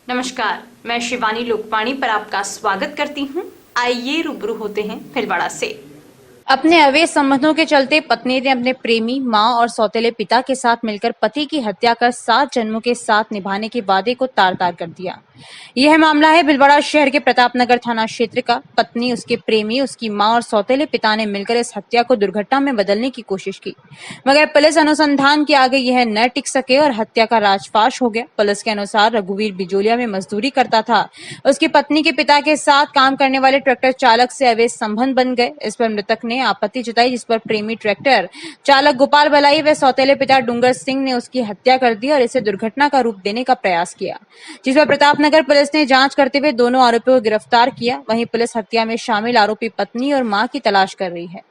नमस्कार, मैं शिवानी लोकवाणी पर आपका स्वागत करती हूं। आइए रूबरू होते हैं भीलवाड़ा से। अपने अवैध संबंधों के चलते पत्नी ने अपने प्रेमी, मां और सौतेले पिता के साथ मिलकर पति की हत्या कर 7 जन्मों के साथ निभाने के वादे को तार-तार कर दिया। यह मामला है भीलवाड़ा शहर के प्रतापनगर थाना क्षेत्र का। पत्नी, उसके प्रेमी, उसकी मां और सौतेले पिता ने मिलकर इस हत्या को दुर्घटना में बदलने की कोशिश की, मगर पुलिस अनुसंधान के आगे यह न टिक सके और हत्या का राजफाश हो गया। पुलिस के अनुसार रघुवीर बिजोलिया में मजदूरी करता था। उसकी पत्नी के पिता के साथ काम करने वाले ट्रैक्टर चालक से अवैध संबंध बन गए। इस पर मृतक ने आपत्ति जताई, जिस पर प्रेमी ट्रैक्टर चालक गोपाल बलाई व सौतेले पिता डूंगर सिंह ने उसकी हत्या कर दी और इसे दुर्घटना का रूप देने का प्रयास किया, जिस पर प्रतापनगर पुलिस ने जांच करते हुए दोनों आरोपियों को गिरफ्तार किया। वहीं पुलिस हत्या में शामिल आरोपी पत्नी और मां की तलाश कर रही है।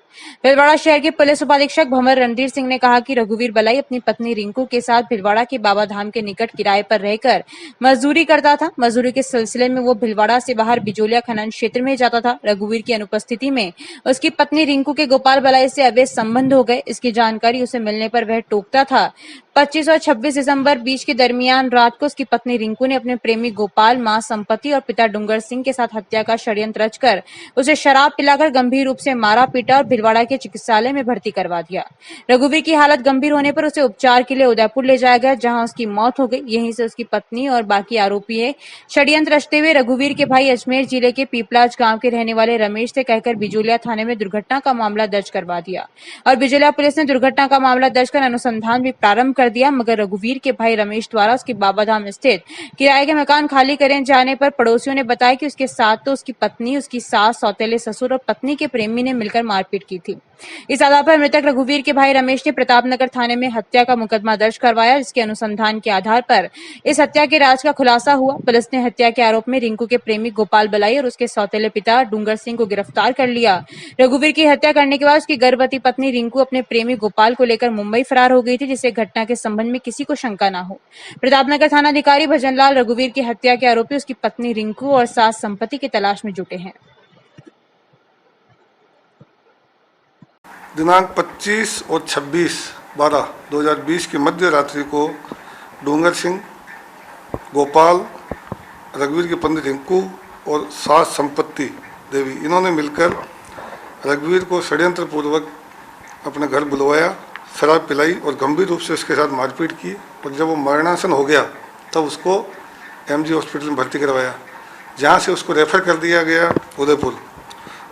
भीलवाड़ा शहर के पुलिस उपाधीक्षक भंवर रणधीर सिंह ने कहा कि रघुवीर बलाई अपनी पत्नी रिंकू के साथ भीलवाड़ा के बाबा धाम के निकट किराए पर रहकर मजदूरी करता था। मजदूरी के सिलसिले में वो भीलवाड़ा से बाहर बिजोलिया खनन क्षेत्र में जाता था। रघुवीर की अनुपस्थिति में उसकी पत्नी रिंकू के गोपाल बलाई से अवैध संबंध हो गए। इसकी जानकारी उसे मिलने पर वह टोकता था। 25 और 26 दिसंबर बीच के दरमियान रात को उसकी पत्नी रिंकू ने अपने प्रेमी गोपाल, मां संपत्ति और पिता डूंगर सिंह के साथ हत्या का षड्यंत्र रचकर उसे शराब पिलाकर गंभीर रूप से मारा, पीटा और भीलवाड़ा के चिकित्सालय में भर्ती करवा दिया। रघुवीर की हालत गंभीर होने पर उसे उपचार के लिए उदयपुर ले जाया गया, जहां उसकी मौत हो गई। यहीं से उसकी पत्नी और बाकी आरोपी षड्यंत्र रचते हुए रघुवीर के भाई अजमेर जिले के पीपलाज गांव के रहने वाले रमेश से कहकर बिजोलिया थाने में दुर्घटना का मामला दर्ज करवा दिया और बिजोलिया पुलिस ने दुर्घटना का मामला दर्ज कर अनुसंधान भी प्रारंभ कर दिया। मगर रघुवीर के भाई रमेश द्वारा उसके बाबाधाम स्थित किराए के मकान खाली करे जाने पर पड़ोसियों ने बताया कि उसके साथ तो उसकी पत्नी, उसकी सास, सौतेले ससुर और पत्नी के प्रेमी ने मिलकर मारपीट की थी। इस आधार पर मृतक रघुवीर के भाई रमेश ने प्रतापनगर थाने में हत्या का मुकदमा दर्ज करवाया, जिसके अनुसंधान के आधार पर इस हत्या के राज का खुलासा हुआ। पुलिस ने हत्या के आरोप में रिंकू के प्रेमी गोपाल बलाई और उसके सौतेले पिता डूंगर सिंह को गिरफ्तार कर लिया। रघुवीर की हत्या करने के बाद उसकी गर्भवती पत्नी रिंकू अपने प्रेमी गोपाल को लेकर मुंबई फरार हो गई थी, जिससे घटना के संबंध में किसी को शंका न हो। प्रतापनगर थाना अधिकारी भजनलाल रघुवीर की हत्या के आरोपी उसकी पत्नी रिंकू और सास संपत्ति की तलाश में जुटे हैं। दिनांक 25 और 26/12/2020 की मध्य रात्रि को डूंगर सिंह, गोपाल, रघुवीर की पत्नी रिंकू और सास संपत्ति देवी, इन्होंने मिलकर रघुवीर को षड्यंत्र पूर्वक अपने घर बुलवाया, शराब पिलाई और गंभीर रूप से उसके साथ मारपीट की। और जब वो मरणासन हो गया तब उसको एमजी हॉस्पिटल में भर्ती करवाया, जहाँ से उसको रेफर कर दिया गया उदयपुर,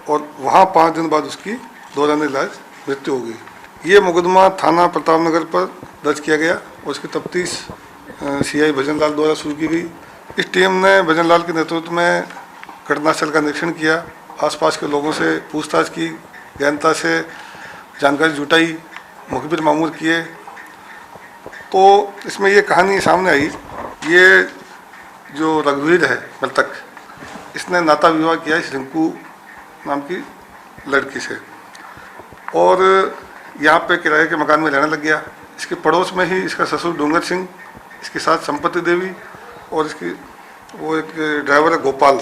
और वहाँ 5 दिन बाद उसकी दौरान इलाज मृत्यु हो गई। ये मुकदमा थाना प्रतापनगर पर दर्ज किया गया और उसकी तफ्तीश सीआई भजनलाल द्वारा शुरू की गई। इस टीम ने भजनलाल के नेतृत्व में घटनास्थल का निरीक्षण किया, आसपास के लोगों से पूछताछ की, गहनता से जानकारी जुटाई, मुखबिर मामूर किए। तो इसमें ये कहानी सामने आई। ये जो रघुवीर है मृतक, इसने नाता विवाह किया इस रिंकू नाम की लड़की से और यहाँ पे किराए के मकान में रहने लग गया। इसके पड़ोस में ही इसका ससुर डूंगर सिंह, इसके साथ संपत्ति देवी और इसकी वो एक ड्राइवर है गोपाल,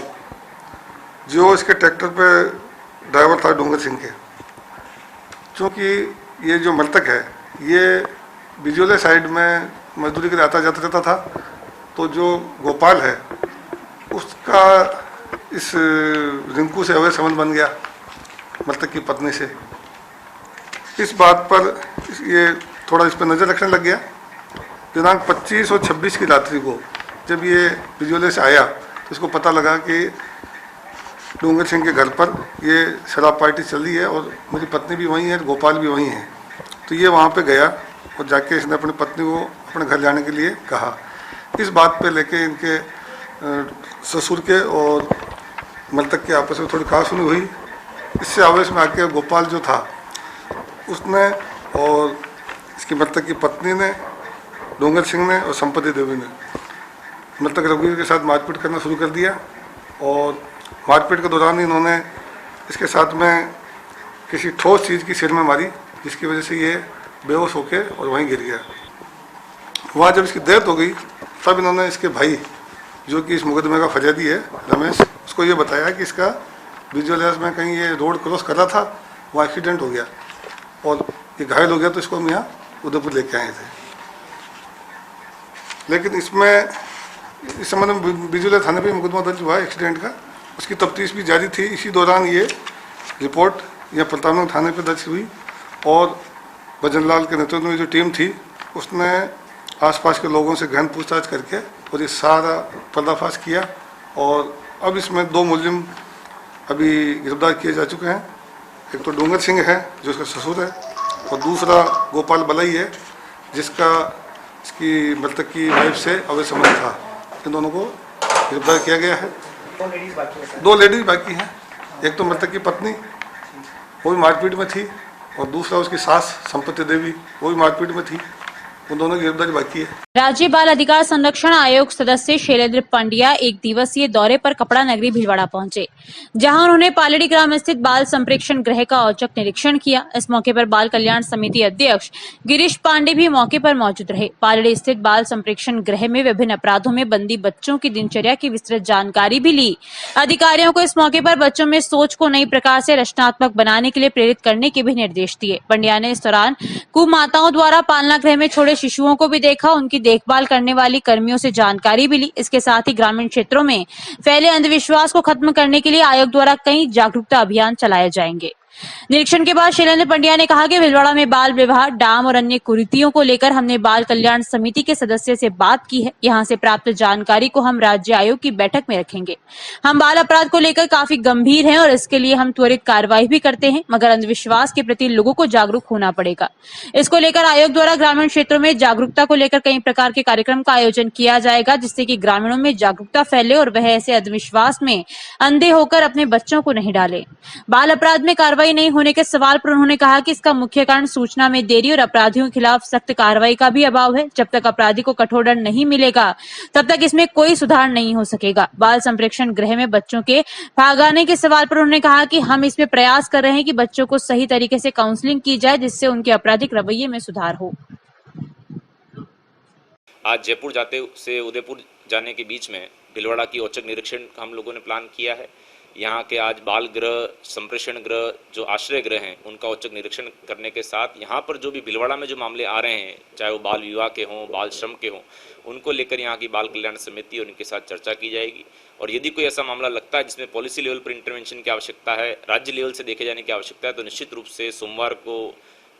जो इसके ट्रैक्टर पे ड्राइवर था डूंगर सिंह के। क्योंकि ये जो मृतक है ये बिजोले साइड में मजदूरी के लिए आता जाता रहता था, तो जो गोपाल है उसका इस रिंकू से अवैध संबंध बन गया मृतक की पत्नी से। इस बात पर ये थोड़ा इस पर नज़र रखने लग गया। दिनांक 25 और 26 की रात्रि को जब ये बिजोले से आया तो इसको पता लगा कि डूंगर सिंह के घर पर ये शराब पार्टी चल रही है और मेरी पत्नी भी वहीं है, गोपाल भी वहीं है। तो ये वहाँ पे गया और जाके इसने अपनी पत्नी को अपने घर जाने के लिए कहा। इस बात पे लेके इनके ससुर के और मृतक के आपस में थोड़ी कहासुनी हुई। इससे आवेश में आके गोपाल जो था उसने और इसकी मृतक की पत्नी ने, डूंगर सिंह ने और संपत्ति देवी ने मृतक रघुवीर के साथ मारपीट करना शुरू कर दिया। और मारपीट के दौरान इन्होंने इसके साथ में किसी ठोस चीज़ की सिर में मारी, जिसकी वजह से ये बेहोश होके और वहीं गिर गया। वहाँ जब इसकी डेथ हो गई तब इन्होंने इसके भाई, जो कि इस मुकदमे का फरियादी है रमेश, उसको ये बताया कि इसका विजुअलाइज में कहीं ये रोड क्रॉस कर रहा था, वहाँ एक्सीडेंट हो गया और ये घायल हो गया, तो इसको हम यहाँ उदयपुर लेके आए थे। लेकिन इसमें इस संबंध में बिजोले थाने पे मुकदमा दर्ज हुआ है एक्सीडेंट का, उसकी तफ्तीश भी जारी थी। इसी दौरान ये रिपोर्ट यहाँ प्रतापनगर थाने पे दर्ज हुई और भजनलाल के नेतृत्व में जो टीम थी उसने आसपास के लोगों से गहन पूछताछ करके और ये सारा पर्दाफाश किया और अब इसमें 2 मुलजिम अभी गिरफ्तार किए जा चुके हैं। एक तो डूंगर सिंह है जो इसका ससुर है और दूसरा गोपाल बलई है जिसका इसकी मृतक की वाइफ से अवैध संबंध था। इन दोनों को गिरफ्तार किया गया है। 2 लेडीज बाकी हैं। एक तो मृतक की पत्नी, वो भी मारपीट में थी, और दूसरा उसकी सास संपत्ति देवी, वो भी मारपीट में थी। उन दोनों की गिरफ्तारी बाकी है। राज्य बाल अधिकार संरक्षण आयोग सदस्य शैलेंद्र पंड्या एक दिवसीय दौरे पर कपड़ा नगरी भीलवाड़ा पहुंचे, जहां उन्होंने पालड़ी ग्राम स्थित बाल संप्रेक्षण गृह का औचक निरीक्षण किया। इस मौके पर बाल कल्याण समिति अध्यक्ष गिरीश पांडे भी मौके पर मौजूद रहे। पालड़ी स्थित बाल संप्रेक्षण गृह में विभिन्न अपराधों में बंदी बच्चों की दिनचर्या की विस्तृत जानकारी भी ली। अधिकारियों को इस मौके पर बच्चों में सोच को नई प्रकार से रचनात्मक बनाने के लिए प्रेरित करने के भी निर्देश दिए। पंड्या ने इस दौरान कुमाताओं द्वारा पालना गृह में छोड़े शिशुओं को भी देखा, उनकी देखभाल करने वाली कर्मियों से जानकारी भी ली। इसके साथ ही ग्रामीण क्षेत्रों में फैले अंधविश्वास को खत्म करने के लिए आयोग द्वारा कई जागरूकता अभियान चलाए जाएंगे। निरीक्षण के बाद शैलेंद्र पंड्या ने कहा कि भीलवाड़ा में बाल विवाह, डाम और अन्य कुरीतियों को लेकर हमने बाल कल्याण समिति के सदस्य से बात की है। यहां से प्राप्त जानकारी को हम राज्य आयोग की बैठक में रखेंगे। हम बाल अपराध को लेकर काफी गंभीर हैं और इसके लिए हम त्वरित कार्रवाई भी करते हैं, मगर अंधविश्वास के प्रति लोगों को जागरूक होना पड़ेगा। इसको लेकर आयोग द्वारा ग्रामीण क्षेत्रों में जागरूकता को लेकर कई प्रकार के कार्यक्रम का आयोजन किया जाएगा, जिससे कि ग्रामीणों में जागरूकता फैले और वह ऐसे अंधविश्वास में अंधे होकर अपने बच्चों को नहीं डाले। बाल अपराध में कार्रवाई नहीं होने के सवाल पर उन्होंने कहा कि इसका मुख्य कारण सूचना में देरी और अपराधियों के खिलाफ सख्त कार्रवाई का भी अभाव है। जब तक अपराधी को कठोर दंड नहीं मिलेगा तब तक इसमें कोई सुधार नहीं हो सकेगा। बाल संप्रेक्षण गृह में बच्चों के भाग आने के सवाल पर उन्होंने कहा कि हम इसमें प्रयास कर रहे हैं कि बच्चों को सही तरीके से काउंसलिंग की जाए, जिससे उनके आपराधिक रवैये में सुधार हो। आज जयपुर जाते से उदयपुर जाने के बीच में भीलवाड़ा की औचक निरीक्षण हम लोगों ने प्लान किया है। यहाँ के आज बाल गृह, संप्रेषण गृह, जो आश्रय गृह हैं, उनका औचक निरीक्षण करने के साथ यहाँ पर जो भी भीलवाड़ा में जो मामले आ रहे हैं, चाहे वो बाल विवाह के हों, बाल श्रम के हों, उनको लेकर यहाँ की बाल कल्याण समिति और उनके साथ चर्चा की जाएगी। और यदि कोई ऐसा मामला लगता है जिसमें पॉलिसी लेवल पर इंटरवेंशन की आवश्यकता है, राज्य लेवल से देखे जाने की आवश्यकता है, तो निश्चित रूप से सोमवार को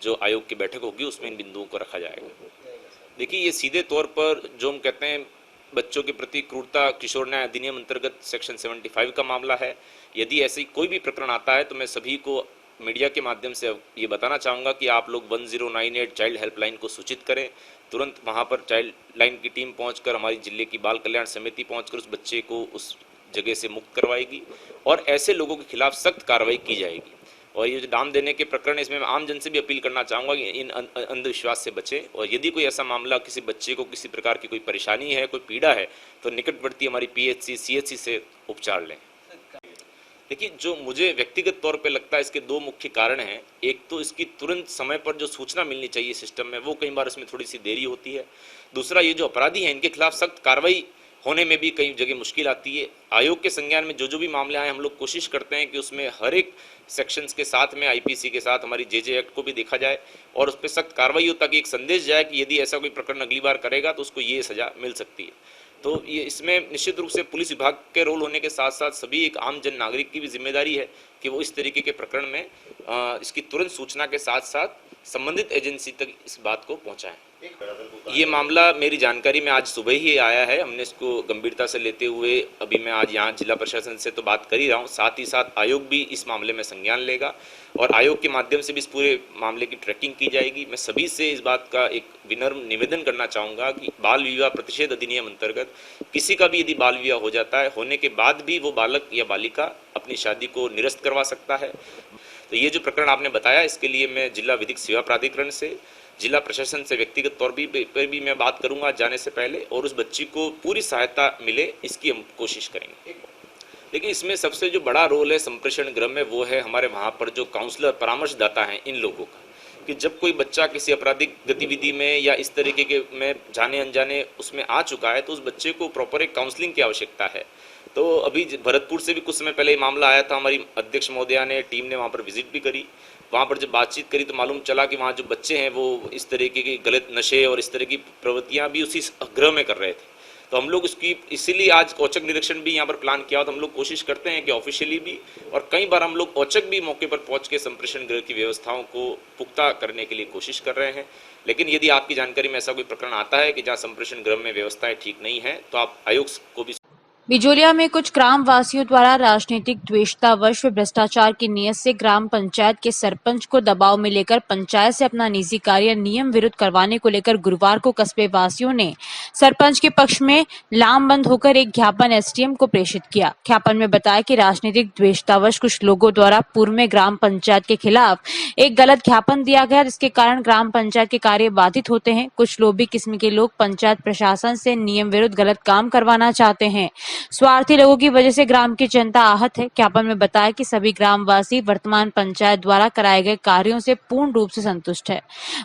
जो आयोग की बैठक होगी उसमें इन बिंदुओं को रखा जाएगा। देखिए, ये सीधे तौर पर जो हम कहते हैं बच्चों के प्रति क्रूरता किशोर न्याय अधिनियम अंतर्गत सेक्शन 75 का मामला है। यदि ऐसी कोई भी प्रकरण आता है तो मैं सभी को मीडिया के माध्यम से ये बताना चाहूँगा कि आप लोग 1098 चाइल्ड हेल्पलाइन को सूचित करें। तुरंत वहाँ पर चाइल्ड लाइन की टीम पहुँचकर, हमारी जिले की बाल कल्याण समिति पहुँचकर उस बच्चे को उस जगह से मुक्त करवाएगी और ऐसे लोगों के खिलाफ सख्त कार्रवाई की जाएगी। और ये जो दाम देने के प्रकरण है, इसमें मैं आम जन से भी अपील करना चाहूँगा कि इन अंधविश्वास से बचें। और यदि कोई ऐसा मामला, किसी बच्चे को किसी प्रकार की कोई परेशानी है, कोई पीड़ा है, तो निकटवर्ती हमारी PHC, CHC से उपचार लें। देखिए, जो मुझे व्यक्तिगत तौर पे लगता है इसके 2 मुख्य कारण हैं। एक तो इसकी तुरंत समय पर जो सूचना मिलनी चाहिए सिस्टम में, वो कई बार इसमें थोड़ी सी देरी होती है। दूसरा, ये जो अपराधी हैं, इनके खिलाफ सख्त कार्रवाई होने में भी कई जगह मुश्किल आती है। आयोग के संज्ञान में जो भी मामले आए, हम लोग कोशिश करते हैं कि उसमें हर एक सेक्शंस के साथ में IPC के साथ हमारी JJ एक्ट को भी देखा जाए और उस पर सख्त कार्रवाई हो, ताकि एक संदेश जाए कि यदि ऐसा कोई प्रकरण अगली बार करेगा तो उसको ये सजा मिल सकती है। तो ये इसमें निश्चित रूप से पुलिस विभाग के रोल होने के साथ साथ सभी एक आम जन नागरिक की भी जिम्मेदारी है कि वो इस तरीके के प्रकरण में इसकी तुरंत सूचना के साथ साथ संबंधित एजेंसी तक इस बात को पहुंचाएं। ये मामला मेरी जानकारी में आज सुबह ही आया है। हमने इसको गंभीरता से लेते हुए अभी मैं आज यहाँ जिला प्रशासन से तो बात कर ही रहा हूँ, साथ ही साथ आयोग भी इस मामले में संज्ञान लेगा और आयोग के माध्यम से भी इस पूरे मामले की ट्रैकिंग की जाएगी। मैं सभी से इस बात का एक विनम्र निवेदन करना चाहूँगा कि बाल विवाह प्रतिषेध अधिनियम अंतर्गत किसी का भी यदि बाल विवाह हो जाता है, होने के बाद भी वो बालक या बालिका अपनी शादी को निरस्त करवा सकता है। तो ये जो प्रकरण आपने बताया, इसके लिए मैं जिला विधिक सेवा प्राधिकरण से, जिला प्रशासन से व्यक्तिगत तौर पर भी मैं बात करूंगा जाने से पहले, और उस बच्ची को पूरी सहायता मिले इसकी हम कोशिश करेंगे। लेकिन इसमें सबसे जो बड़ा रोल है संप्रेषण गृह में, वो है हमारे वहाँ पर जो काउंसलर, परामर्शदाता हैं इन लोगों का, कि जब कोई बच्चा किसी आपराधिक गतिविधि में या इस तरीके के में जाने अनजाने उसमें आ चुका है, तो उस बच्चे को प्रॉपर एक काउंसलिंग की आवश्यकता है। तो अभी भरतपुर से भी कुछ समय पहले मामला आया था, हमारी अध्यक्ष महोदया ने, टीम ने वहाँ पर विजिट भी करी। वहाँ पर जब बातचीत करी तो मालूम चला कि वहाँ जो बच्चे हैं वो इस तरीके की गलत नशे और इस तरह की प्रवृत्तियाँ भी उसी गृह में कर रहे थे। तो हम लोग इसकी इसीलिए आज औचक निरीक्षण भी यहाँ पर प्लान किया। तो हम लोग कोशिश करते हैं कि ऑफिशियली भी और कई बार हम लोग औचक भी मौके पर पहुंच के संप्रेषण गृह की व्यवस्थाओं को पुख्ता करने के लिए कोशिश कर रहे हैं। लेकिन यदि आपकी जानकारी में ऐसा कोई प्रकरण आता है कि जहाँ संप्रेषण गृह में व्यवस्थाएं ठीक नहीं है, तो आप आयोग को भी। बिजोलिया में कुछ ग्राम वासियों द्वारा राजनीतिक द्वेषतावश व भ्रष्टाचार की नीयत से ग्राम पंचायत के सरपंच को दबाव में लेकर पंचायत से अपना निजी कार्य नियम विरुद्ध करवाने को लेकर गुरुवार को कस्बे वासियों ने सरपंच के पक्ष में लामबंद होकर एक ज्ञापन एसडीएम को प्रेषित किया। ज्ञापन में बताया कि राजनीतिक द्वेषतावश कुछ लोगों द्वारा पूर्व में ग्राम पंचायत के खिलाफ एक गलत ज्ञापन दिया गया, जिसके कारण ग्राम पंचायत के कार्य बाधित होते हैं। कुछ लोभी किस्म के लोग पंचायत प्रशासन से नियम विरुद्ध गलत काम करवाना चाहते हैं। स्वार्थी लोगों की वजह से ग्राम की जनता आहत है। ज्ञापन में बताया कि सभी ग्रामवासी वर्तमान पंचायत द्वारा कराए गए कार्यों से पूर्ण रूप से संतुष्ट है।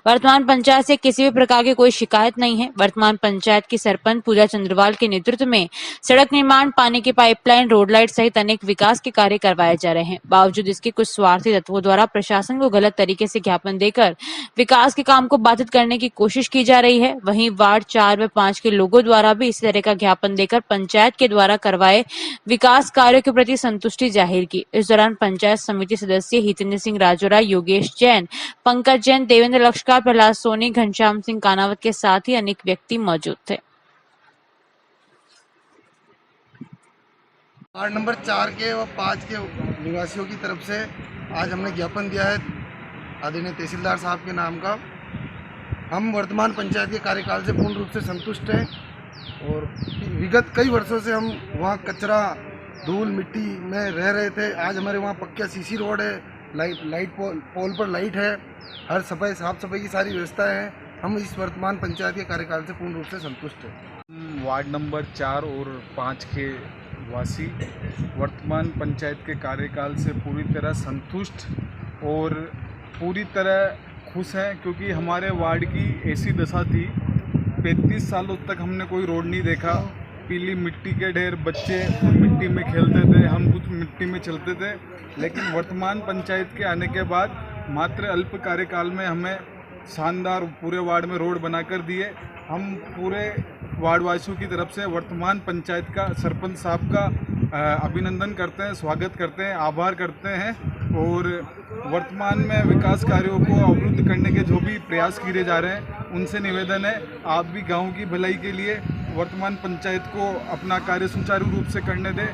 वर्तमान पंचायत से किसी भी प्रकार की कोई शिकायत नहीं है। वर्तमान पंचायत की सरपंच पूजा चंद्रवाल के नेतृत्व में सड़क निर्माण, पानी की पाइपलाइन, रोड लाइट सहित अनेक विकास के कार्य करवाए जा रहे हैं। बावजूद इसके कुछ स्वार्थी तत्वों द्वारा प्रशासन को गलत तरीके से ज्ञापन देकर विकास के काम को बाधित करने की कोशिश की जा रही है। वहीं वार्ड 4 व 5 के लोगों द्वारा भी इसी तरह का ज्ञापन देकर पंचायत के द्वारा करवाए विकास कार्यों के प्रति संतुष्टि जाहिर की। इस दौरान पंचायत समिति सदस्य हितेंद्र सिंह राजोरा, योगेश जैन, पंकज जैन, देवेंद्र लक्ष्कार, प्रहलाद सोनी, घनश्याम सिंह कानावत के साथ ही अनेक व्यक्ति मौजूद थे। वार्ड नंबर 4 के व 5 के निवासियों की तरफ से आज हमने ज्ञापन दिया है आदरणीय तहसीलदार साहब के नाम का। हम वर्तमान पंचायत के कार्यकाल से पूर्ण रूप से संतुष्ट हैं और विगत कई वर्षों से हम वहाँ कचरा, धूल, मिट्टी में रह रहे थे। आज हमारे वहाँ पक्का सीसी रोड है, लाइट पोल पर लाइट है, हर साफ सफाई की सारी व्यवस्थाएं हैं। हम इस वर्तमान पंचायत के कार्यकाल से पूर्ण रूप से संतुष्ट हैं। वार्ड नंबर 4 और 5 के वासी वर्तमान पंचायत के कार्यकाल से पूरी तरह संतुष्ट और पूरी तरह खुश हैं, क्योंकि हमारे वार्ड की ऐसी दशा थी, 35 सालों तक हमने कोई रोड नहीं देखा। पीली मिट्टी के ढेर, बच्चे मिट्टी में खेलते थे, हम कुछ मिट्टी में चलते थे। लेकिन वर्तमान पंचायत के आने के बाद मात्र अल्प कार्यकाल में हमें शानदार पूरे वार्ड में रोड बनाकर दिए। हम पूरे वार्डवासियों की तरफ से वर्तमान पंचायत का, सरपंच साहब का अभिनंदन करते हैं, स्वागत करते हैं, आभार करते हैं। और वर्तमान में विकास कार्यों को अवरुद्ध करने के जो भी प्रयास किए जा रहे हैं, उनसे निवेदन है आप भी गांव की भलाई के लिए वर्तमान पंचायत को अपना कार्य सुचारू रूप से करने दें।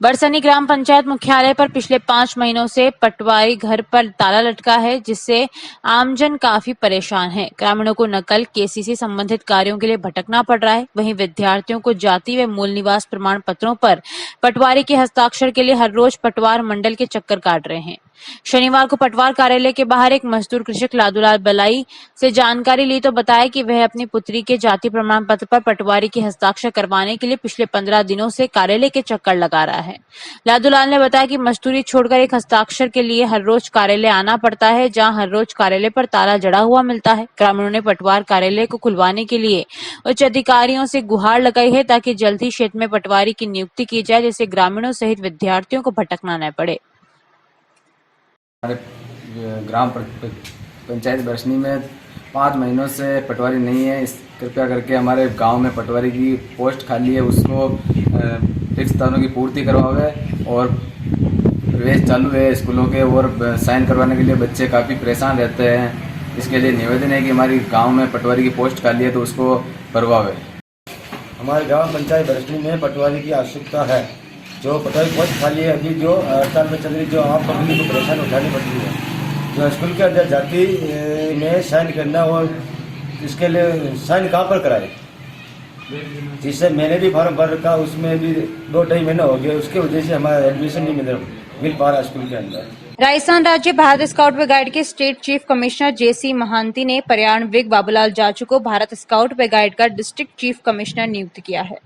बरसनी ग्राम पंचायत मुख्यालय पर पिछले 5 महीनों से पटवारी घर पर ताला लटका है, जिससे आमजन काफी परेशान है। ग्रामीणों को नकल, केसीसी संबंधित कार्यों के लिए भटकना पड़ रहा है। वहीं विद्यार्थियों को जाति व मूल निवास प्रमाण पत्रों पर पटवारी के हस्ताक्षर के लिए हर रोज पटवार मंडल के चक्कर काट रहे हैं। शनिवार को पटवार कार्यालय के बाहर एक मजदूर कृषक लादूलाल बलाई से जानकारी ली तो बताया कि वह अपनी पुत्री के जाति प्रमाण पत्र पर पटवारी के हस्ताक्षर करवाने के लिए पिछले 15 दिनों से कार्यालय के चक्कर लगा रहा है। लादूलाल ने बताया कि मजदूरी छोड़कर एक हस्ताक्षर के लिए हर रोज कार्यालय आना पड़ता है, जहां हर रोज कार्यालय पर ताला जड़ा हुआ मिलता है। ग्रामीणों ने पटवार कार्यालय को खुलवाने के लिए उच्च अधिकारियों से गुहार लगाई है ताकि जल्द ही क्षेत्र में पटवारी की नियुक्ति की जाए, जिससे ग्रामीणों सहित विद्यार्थियों को भटकना न पड़े। हमारे ग्राम पंचायत बरसनी में 5 महीनों से पटवारी नहीं है। कृपया करके हमारे गांव में पटवारी की पोस्ट खाली है, उसको रिक्त स्थानों की पूर्ति करवावे। और प्रवेश चालू है स्कूलों के, और साइन करवाने के लिए बच्चे काफ़ी परेशान रहते हैं। इसके लिए निवेदन है कि हमारी गांव में पटवारी की पोस्ट खाली है तो उसको भरवावे। हमारे ग्राम पंचायत बरसनी में पटवारी की आवश्यकता है। जो पटवारी पोस्ट खाली है, अभी जो हड़ताल में चल रही, जो आम पब्लिक को परेशान उठानी पड़ रही है, जो स्कूल के अंदर जाति में साइन करना, और इसके लिए साइन कहाँ पर कराए, जिससे मैंने भी फॉर्म भर रखा, उसमें भी 2-2.5 महीने हो गए, उसकी वजह से हमारा एडमिशन नहीं मिल पा रहा स्कूल के अंदर। राजस्थान राज्य भारत स्काउट व गाइड के स्टेट चीफ कमिश्नर जेसी महांती ने पर्यावरण बाबूलाल जाजू को भारत स्काउट व गाइड का डिस्ट्रिक्ट चीफ कमिश्नर नियुक्त किया है।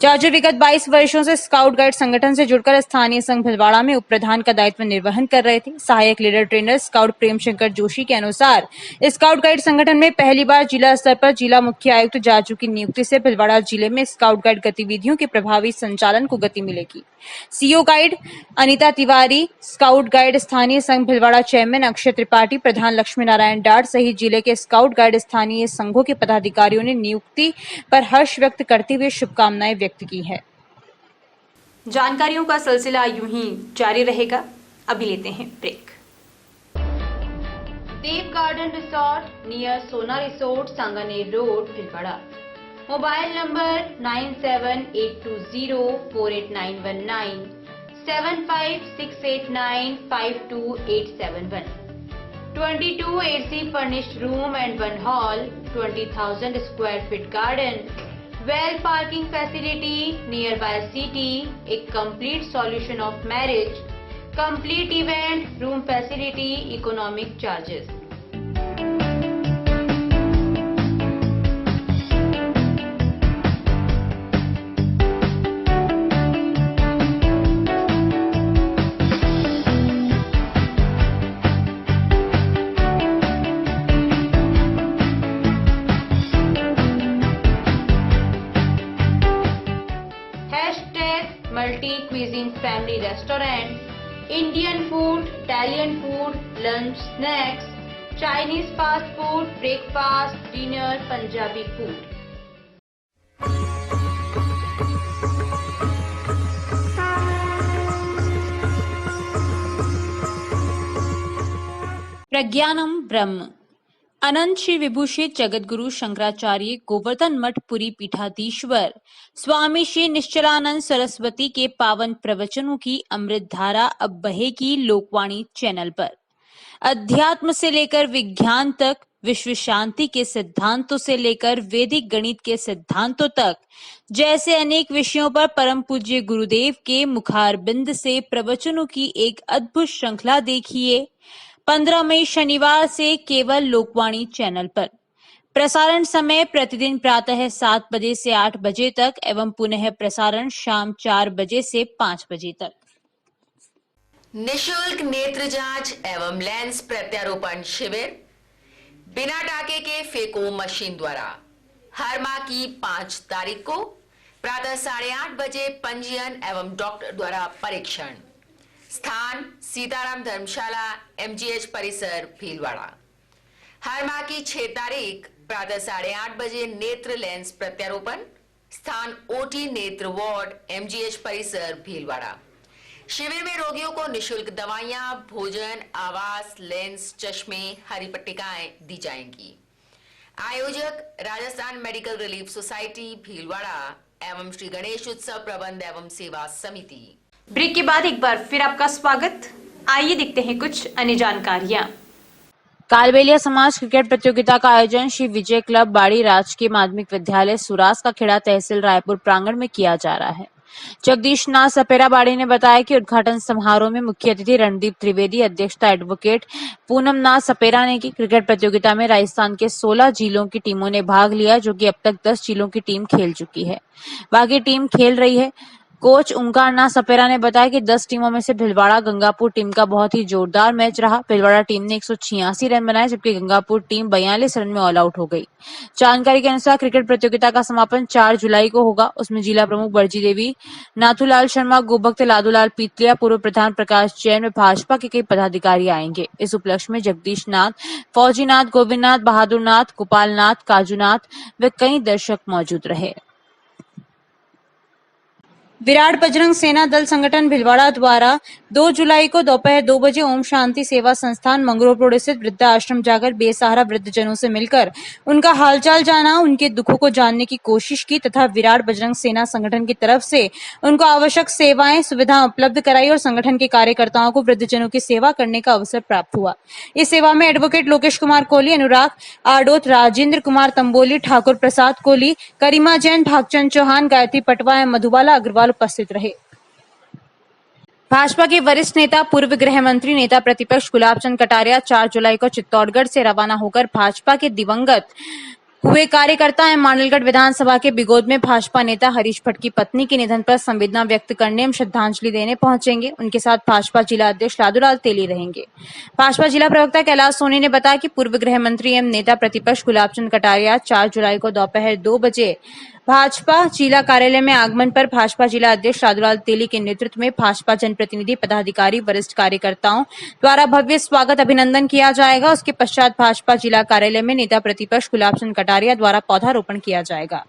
जाजू विगत 22 वर्षों से स्काउट गाइड संगठन से जुड़कर स्थानीय संघ भिलवाड़ा में उप प्रधान का दायित्व निर्वहन कर रहे थे। सहायक leader trainer scout Prem Shankar Joshi के अनुसार स्काउट गाइड संगठन में पहली बार जिला स्तर पर जिला मुख्य आयुक्त जाजू की नियुक्ति से भिलवाड़ा जिले में स्काउट गाइड गतिविधियों के प्रभावी संचालन को गति मिलेगी। CO guide Anita Tiwari, scout guide स्थानीय संघ भिलवाड़ा चेयरमैन अक्षय त्रिपाठी, प्रधान लक्ष्मी नारायण डाट सहित जिले के स्काउट गाइड स्थानीय संघों के पदाधिकारियों ने नियुक्ति पर हर्ष व्यक्त करते हुए शुभकामनाएं व्यक्त की है। जानकारियों का सिलसिला यूं ही जारी रहेगा। अभी लेते हैं ब्रेक। देव गार्डन रिसोर्ट नियर सोना resort, Sanganer road, Bhilwara. Mobile number 9782048919, 7568952871, 22 AC furnished room and 1 hall, 20,000 square feet garden, well parking facility nearby city, a complete solution of marriage, complete event, room facility, economic charges. Multi cuisine family restaurant, Indian food, Italian food, lunch, snacks, Chinese fast food, breakfast, dinner, Punjabi food. प्रज्ञानम ब्रह्म। अनंत श्री विभूषित जगतगुरु शंकराचार्य गोवर्धन मठ पुरी पीठाधीश्वर स्वामी श्री निश्चलानंद सरस्वती के पावन प्रवचनों की अमृत धारा अब बहेगी Lokvani channel पर। अध्यात्म से लेकर विज्ञान तक, विश्व शांति के सिद्धांतों से लेकर वैदिक गणित के सिद्धांतों तक, जैसे अनेक विषयों पर परम पूज्य गुरुदेव के मुखारबिंद से प्रवचनों की एक अद्भुत श्रृंखला देखिए 15 मई शनिवार से केवल लोकवाणी चैनल पर। प्रसारण समय प्रतिदिन प्रातः 7 बजे से 8 बजे तक एवं पुनः प्रसारण शाम 4 बजे से 5 बजे तक। निशुल्क नेत्र जांच एवं लेंस प्रत्यारोपण शिविर बिना टाके के फेको मशीन द्वारा हर माह की 5 तारीख को प्रातः 8:30 बजे पंजीयन एवं डॉक्टर द्वारा परीक्षण। स्थान सीताराम धर्मशाला, MGH परिसर, भीलवाड़ा। हर माह की 6 तारीख प्रातः 8:30 बजे नेत्र लेंस प्रत्यारोपण। स्थान OT नेत्र वार्ड, MGH परिसर, भीलवाड़ा। शिविर में रोगियों को निशुल्क दवाइयां, भोजन, आवास, लेंस, चश्मे, हरी पट्टिकाएं दी जाएंगी। आयोजक Rajasthan medical relief society, Bhilwara एवं श्री गणेश उत्सव प्रबंध एवं सेवा समिति। ब्रेक के बाद एक बार फिर आपका स्वागत। आइए देखते हैं कुछ अन्य जानकारियां। कालबेलिया समाज क्रिकेट प्रतियोगिता का आयोजन श्री विजय क्लब बाड़ी राजकीय माध्यमिक विद्यालय सुरास का खेड़ा तहसील रायपुर प्रांगण में किया जा रहा है। जगदीश नाथ सपेरा बाड़ी ने बताया कि उद्घाटन समारोह में मुख्य अतिथि रणदीप त्रिवेदी, अध्यक्षता एडवोकेट पूनम नाथ सपेरा ने की। क्रिकेट प्रतियोगिता में राजस्थान के 16 जिलों की टीमों ने भाग लिया, जो कि अब तक 10 जिलों की टीम खेल चुकी है, बाकी टीम खेल रही है। कोच ओंकार नाथ सपेरा ने बताया कि 10 टीमों में से भिलवाड़ा गंगापुर टीम का बहुत ही जोरदार मैच रहा। भिलवाड़ा टीम ने 186 रन बनाए, जबकि गंगापुर टीम 42 रन में ऑल आउट हो गई। जानकारी के अनुसार क्रिकेट प्रतियोगिता का समापन 4 जुलाई को होगा। उसमें जिला प्रमुख बरजी देवी, नाथूलाल शर्मा, गोभक्त लादूलाल पीतलिया, पूर्व प्रधान प्रकाश जैन व भाजपा के कई पदाधिकारी आएंगे। इस उपलक्ष्य में जगदीश नाथ, फौजी नाथ, गोविंद नाथ, बहादुर नाथ, गोपाल नाथ, काजूनाथ व कई दर्शक मौजूद रहे। विराट बजरंग सेना दल संगठन भिलवाड़ा द्वारा 2 जुलाई को दोपहर 2 बजे ओम शांति सेवा संस्थान मंगरूर रोड स्थित वृद्धा आश्रम जाकर बेसहारा वृद्धजनों से मिलकर उनका हालचाल जाना, उनके दुखों को जानने की कोशिश की तथा विराट बजरंग सेना संगठन की तरफ से उनको आवश्यक सेवाएं सुविधाएं उपलब्ध कराई और संगठन के कार्यकर्ताओं को वृद्धजनों की सेवा करने का अवसर प्राप्त हुआ। इस सेवा में एडवोकेट लोकेश कुमार कोहली, अनुराग आडोत, राजेंद्र कुमार तंबोली, ठाकुर प्रसाद कोहली, करीमा जैन, भागचंद चौहान, गायत्री पटवा एवं मधुबाला अग्रवाल उपस्थित रहे। भाजपा के वरिष्ठ नेता पूर्व गृह मंत्री नेता प्रतिपक्ष गुलाब चंद कटारिया 4 जुलाई को चित्तौड़गढ़ से रवाना होकर भाजपा के दिवंगत हुए कार्यकर्ता एवं मांडलगढ़ विधानसभा के बिगोद में भाजपा नेता हरीश भट्ट की पत्नी के निधन पर संवेदना व्यक्त करने एवं श्रद्धांजलि देने पहुंचेंगे। उनके साथ भाजपा जिला अध्यक्ष लादूलाल तेली रहेंगे। भाजपा जिला प्रवक्ता कैलाश सोनी ने बताया कि पूर्व गृह मंत्री एवं नेता प्रतिपक्ष गुलाब चंद कटारिया 4 जुलाई को दोपहर 2 बजे भाजपा जिला कार्यालय में आगमन पर भाजपा जिला अध्यक्ष साधुलाल तेली के नेतृत्व में भाजपा जनप्रतिनिधि, पदाधिकारी, वरिष्ठ कार्यकर्ताओं द्वारा भव्य स्वागत अभिनंदन किया जाएगा। उसके पश्चात भाजपा जिला कार्यालय में नेता प्रतिपक्ष गुलाब चंद कटारिया द्वारा पौधारोपण किया जाएगा।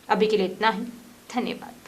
अभी के लिए इतना ही। धन्यवाद।